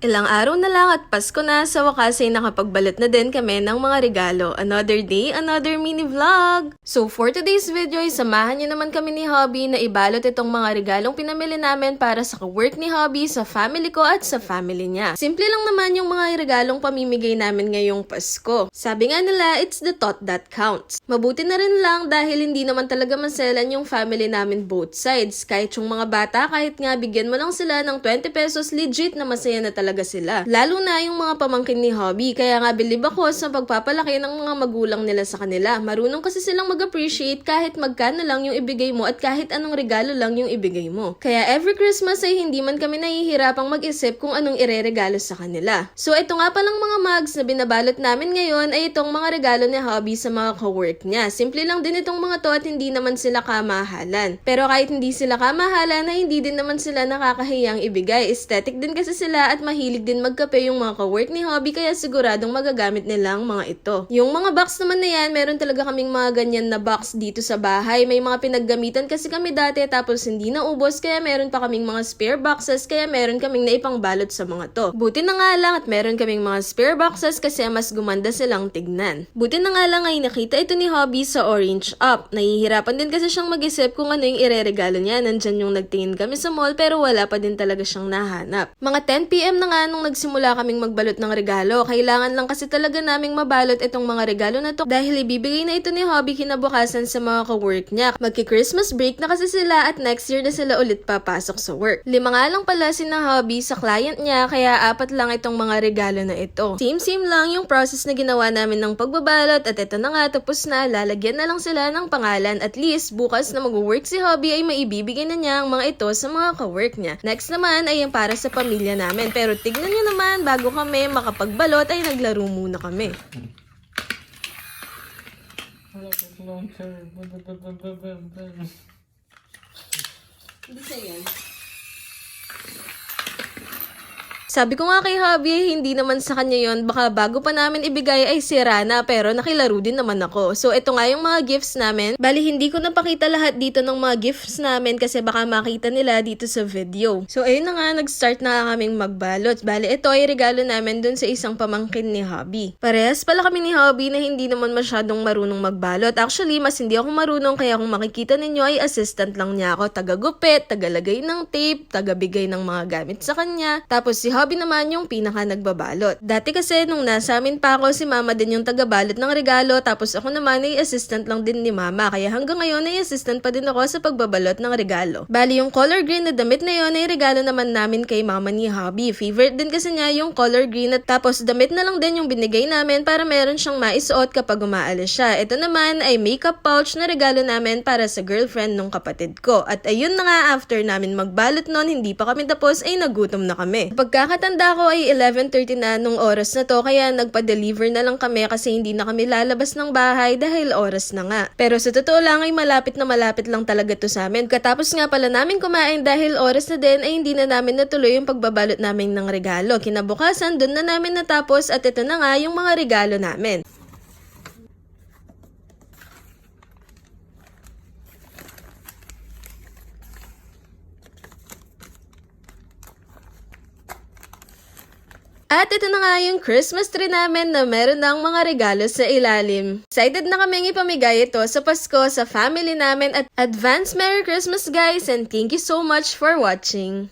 Ilang araw na lang at Pasko na, sa wakas ay nakapagbalot na din kami ng mga regalo. Another day, another mini vlog! So for today's video ay samahan niyo naman kami ni Hobby na ibalot itong mga regalong pinamili namin para sa ka-work ni Hobby, sa family ko at sa family niya. Simple lang naman yung mga regalong pamimigay namin ngayong Pasko. Sabi nga nila, it's the thought that counts. Mabuti na rin lang dahil hindi naman talaga maselan yung family namin both sides. Kahit yung mga bata, kahit nga bigyan mo lang sila ng 20 pesos, legit na masaya na talaga sila. Lalo na yung mga pamangkin ni Hobby, kaya nga bilib ako sa pagpapalaki ng mga magulang nila sa kanila. Marunong kasi silang mag-appreciate kahit magkano lang yung ibigay mo at kahit anong regalo lang yung ibigay mo. Kaya every Christmas ay hindi man kami nahihirapang mag-isip kung anong ireregalo sa kanila. So ito nga palang mga mugs na binabalot namin ngayon ay itong mga regalo ni Hobby sa mga ka-work niya. Simple lang din itong mga to at hindi naman sila kamahalan. Pero kahit hindi sila kamahalan, ay hindi din naman sila nakakahiyang ibigay. Aesthetic din kasi sila at mahilig din magkape yung mga ka-work ni Hobby, kaya siguradong magagamit nila ang mga ito. Yung mga box naman na yan, meron talaga kaming mga ganyan na box dito sa bahay. May mga pinaggamitan kasi kami dati tapos hindi naubos, kaya meron pa kaming mga spare boxes, kaya meron kaming naipangbalot sa mga to. Buti na nga lang at meron kaming mga spare boxes kasi mas gumanda silang tignan. Buti na nga lang ay nakita ito ni Hobby sa Orange Up. Nahihirapan din kasi siyang mag-isip kung ano yung ireregalo niya. Nandyan yung nagtingin kami sa mall pero wala pa din talaga siyang nahanap. Mga 10 PM na nga nung nagsimula kaming magbalot ng regalo. Kailangan lang kasi talaga naming mabalot itong mga regalo na to dahil ibibigay na ito ni Hobby kinabukasan sa mga ka-work niya. Magki-Christmas break na kasi sila at next year na sila ulit papasok sa work. 5 nga lang pala si na Hobby sa client niya, kaya 4 lang itong mga regalo na ito. Same lang yung process na ginawa namin ng pagbabalot at ito na nga, tapos na. Lalagyan na lang sila ng pangalan. At least bukas na mag-work si Hobby ay maibibigay na niya ang mga ito sa mga ka-work niya. Next naman ay yung para sa pamilya namin. Pero tignan nyo naman, bago kami makapagbalot ay naglaro muna kami. Hindi sa'yo. Sabi ko nga kay Hobby, hindi naman sa kanya yon, baka bago pa namin ibigay ay sira na, pero nakilaro din naman ako. So ito nga yung mga gifts namin. Bali hindi ko napakita lahat dito ng mga gifts namin kasi baka makita nila dito sa video. So ayun na nga, nag-start na kaming magbalot. Bali ito ay regalo namin dun sa isang pamangkin ni Hobby. Parehas pala kami ni Hobby na hindi naman masyadong marunong magbalot. Actually, mas hindi ako marunong, kaya kung makikita ninyo ay assistant lang niya ako. Taga-gupit, tagalagay ng tape, tagabigay ng mga gamit sa kanya. Tapos si Hobby naman yung pinaka nagbabalot. Dati kasi nung nasa amin pa ako, si mama din yung tagabalot ng regalo, tapos ako naman ay assistant lang din ni mama. Kaya hanggang ngayon ay assistant pa din ako sa pagbabalot ng regalo. Bali yung color green na damit na yon ay regalo naman namin kay mama ni Hobby. Favorite din kasi niya yung color green at tapos damit na lang din yung binigay namin para meron siyang maisuot kapag umaalis siya. Ito naman ay makeup pouch na regalo namin para sa girlfriend nung kapatid ko. At ayun na nga, after namin magbalot nun, hindi pa kami tapos ay nagutom na kami. Pagkakatanda ko ay 11:30 na nung oras na to, kaya nagpa-deliver na lang kami kasi hindi na kami lalabas ng bahay dahil oras na nga. Pero sa totoo lang ay malapit na malapit lang talaga to sa amin. Katapos nga pala namin kumain dahil oras na din ay hindi na namin natuloy yung pagbabalot namin ng regalo. Kinabukasan doon na namin natapos at ito na nga yung mga regalo namin. At ito na nga yung Christmas tree namin na meron ng mga regalo sa ilalim. Excited na kaming ipamigay ito sa Pasko sa family namin at advance Merry Christmas guys, and thank you so much for watching.